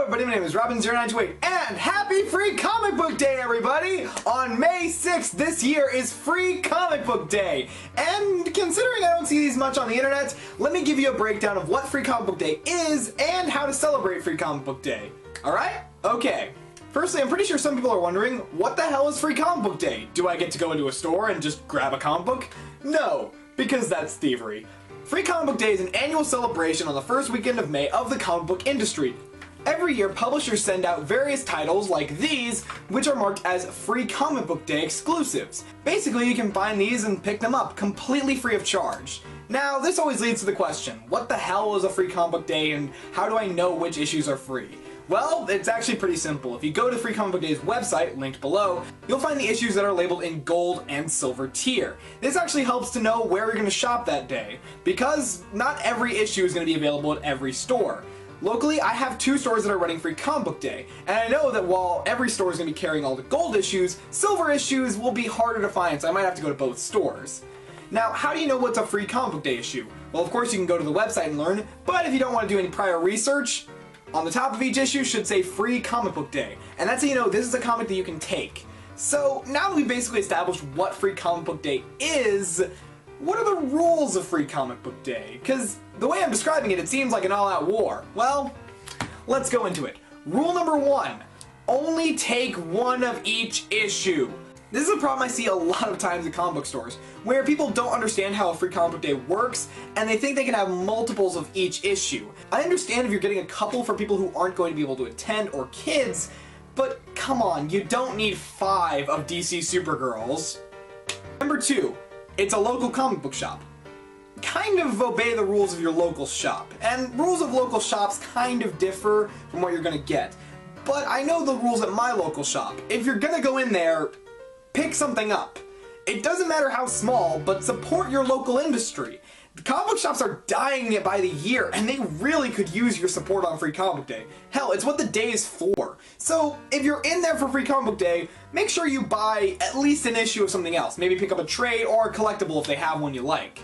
Everybody, my name is Robin0928, and happy Free Comic Book Day, everybody! On May 6th this year is Free Comic Book Day, and considering I don't see these much on the internet, let me give you a breakdown of what Free Comic Book Day is and how to celebrate Free Comic Book Day. Alright? Okay. Firstly, I'm pretty sure some people are wondering, what the hell is Free Comic Book Day? Do I get to go into a store and just grab a comic book? No, because that's thievery. Free Comic Book Day is an annual celebration on the first weekend of May of the comic book industry. Every year, publishers send out various titles like these, which are marked as Free Comic Book Day exclusives. Basically, you can find these and pick them up completely free of charge. Now, this always leads to the question, what the hell is a Free Comic Book Day and how do I know which issues are free? Well, it's actually pretty simple. If you go to Free Comic Book Day's website, linked below, you'll find the issues that are labeled in gold and silver tier. This actually helps to know where you're going to shop that day, because not every issue is going to be available at every store. Locally, I have 2 stores that are running Free Comic Book Day, and I know that while every store is going to be carrying all the gold issues, silver issues will be harder to find, so I might have to go to both stores. Now, how do you know what's a Free Comic Book Day issue? Well, of course you can go to the website and learn, but if you don't want to do any prior research, on the top of each issue should say Free Comic Book Day, and that's how you know this is a comic that you can take. So, now that we've basically established what Free Comic Book Day is, what are the rules of Free Comic Book Day? Because the way I'm describing it, it seems like an all-out war. Well, let's go into it. Rule number 1, only take one of each issue. This is a problem I see a lot of times at comic book stores, where people don't understand how a Free Comic Book Day works, and they think they can have multiples of each issue. I understand if you're getting a couple for people who aren't going to be able to attend, or kids, but come on, you don't need 5 of DC Supergirls. Number 2, it's a local comic book shop. Kind of obey the rules of your local shop, and rules of local shops kind of differ from what you're gonna get. But I know the rules at my local shop. If you're gonna go in there, pick something up. It doesn't matter how small, but support your local industry. The comic book shops are dying by the year, and they really could use your support on Free Comic Book Day. Hell, it's what the day is for. So, if you're in there for Free Comic Book Day, make sure you buy at least an issue of something else. Maybe pick up a trade or a collectible if they have one you like.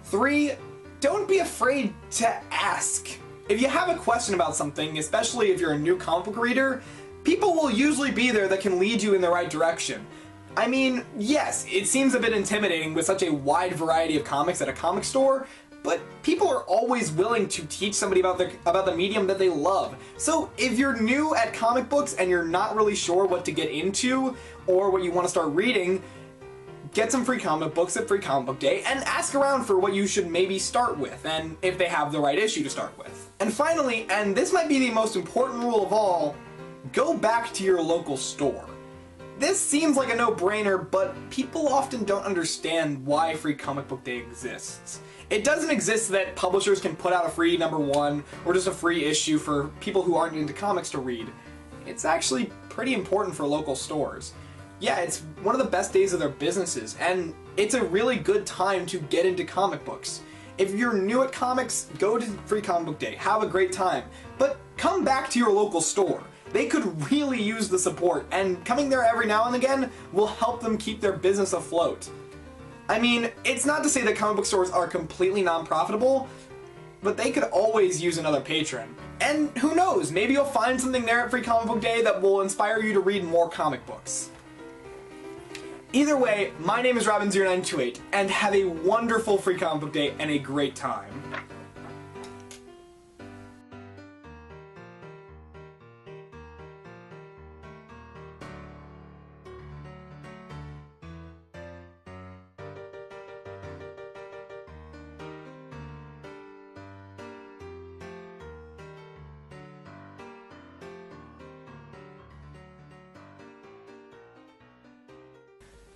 3, don't be afraid to ask. If you have a question about something, especially if you're a new comic book reader, people will usually be there that can lead you in the right direction. I mean, yes, it seems a bit intimidating with such a wide variety of comics at a comic store, but people are always willing to teach somebody about the medium that they love. So if you're new at comic books and you're not really sure what to get into or what you want to start reading, get some free comic books at Free Comic Book Day and ask around for what you should maybe start with, and if they have the right issue to start with. And finally, and this might be the most important rule of all, go back to your local store. This seems like a no-brainer, but people often don't understand why Free Comic Book Day exists. It doesn't exist so that publishers can put out a free number 1 or just a free issue for people who aren't into comics to read. It's actually pretty important for local stores. Yeah, it's one of the best days of their businesses, and it's a really good time to get into comic books. If you're new at comics, go to Free Comic Book Day, have a great time, but come back to your local store. They could really use the support, and coming there every now and again will help them keep their business afloat. I mean, it's not to say that comic book stores are completely non-profitable, but they could always use another patron. And who knows, maybe you'll find something there at Free Comic Book Day that will inspire you to read more comic books. Either way, my name is Robin0928, and have a wonderful Free Comic Book Day and a great time.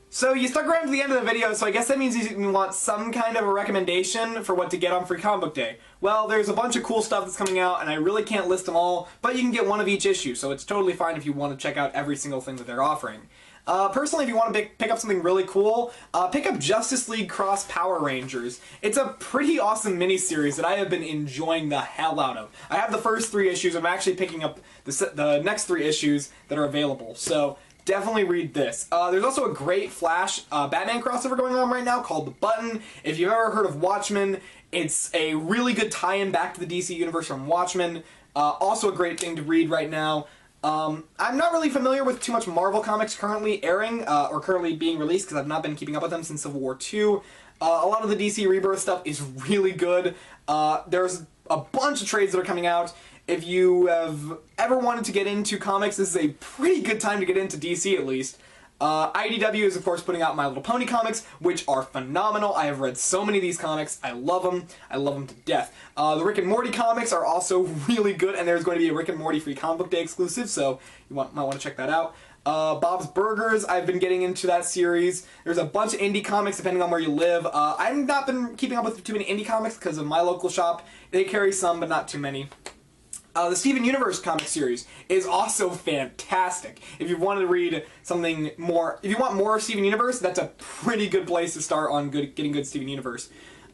So you stuck around to the end of the video, so I guess that means you want some kind of a recommendation for what to get on Free Comic Book Day. Well, there's a bunch of cool stuff that's coming out, and I really can't list them all, but you can get one of each issue, so it's totally fine if you want to check out every single thing that they're offering. Personally, if you want to pick up something really cool, pick up Justice League Cross Power Rangers. It's a pretty awesome miniseries that I have been enjoying the hell out of. I have the first 3 issues, I'm actually picking up the next 3 issues that are available, so definitely read this. There's also a great Flash Batman crossover going on right now called The Button. If you've ever heard of Watchmen, it's a really good tie-in back to the DC universe from Watchmen. Also a great thing to read right now. I'm not really familiar with too much Marvel comics currently airing, or currently being released, because I've not been keeping up with them since Civil War II. A lot of the DC Rebirth stuff is really good. There's a bunch of trades that are coming out. If you have ever wanted to get into comics, this is a pretty good time to get into DC at least. IDW is of course putting out My Little Pony comics, which are phenomenal. I have read so many of these comics. I love them. I love them to death. The Rick and Morty comics are also really good, and there's going to be a Rick and Morty free comic book day exclusive, so you might want to check that out. Bob's Burgers, I've been getting into that series. There's a bunch of indie comics depending on where you live. I've not been keeping up with too many indie comics because of my local shop. They carry some, but not too many. The Steven Universe comic series is also fantastic. If you want to read something more, if you want more Steven Universe, that's a pretty good place to start on getting good Steven Universe.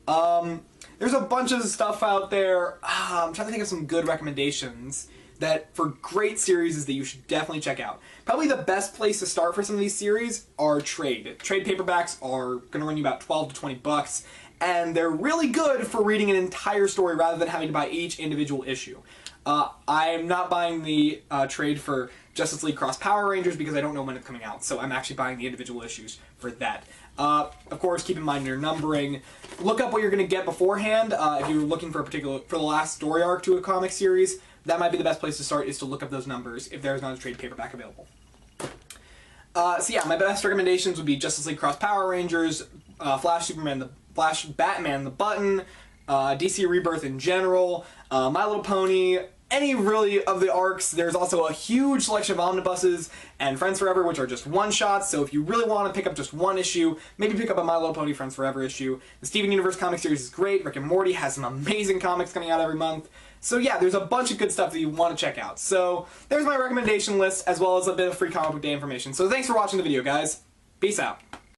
There's a bunch of stuff out there. I'm trying to think of some good recommendations that for great series that you should definitely check out. Probably the best place to start for some of these series are trade. Trade paperbacks are going to run you about 12 to 20 bucks, and they're really good for reading an entire story rather than having to buy each individual issue. I'm not buying the trade for Justice League Cross Power Rangers because I don't know when it's coming out, so I'm actually buying the individual issues for that. Of course, keep in mind your numbering. Look up what you're going to get beforehand. If you're looking for the last story arc to a comic series, that might be the best place to start, is to look up those numbers if there's not a trade paperback available. So yeah, my best recommendations would be Justice League Cross Power Rangers, Flash Batman the Button, DC Rebirth in general, My Little Pony, any really of the arcs. There's also a huge selection of omnibuses and Friends Forever, which are just one-shots, so if you really want to pick up just one issue, maybe pick up a My Little Pony Friends Forever issue. The Steven Universe comic series is great. Rick and Morty has some amazing comics coming out every month. So yeah, there's a bunch of good stuff that you want to check out. So there's my recommendation list, as well as a bit of free comic book day information. So thanks for watching the video, guys. Peace out.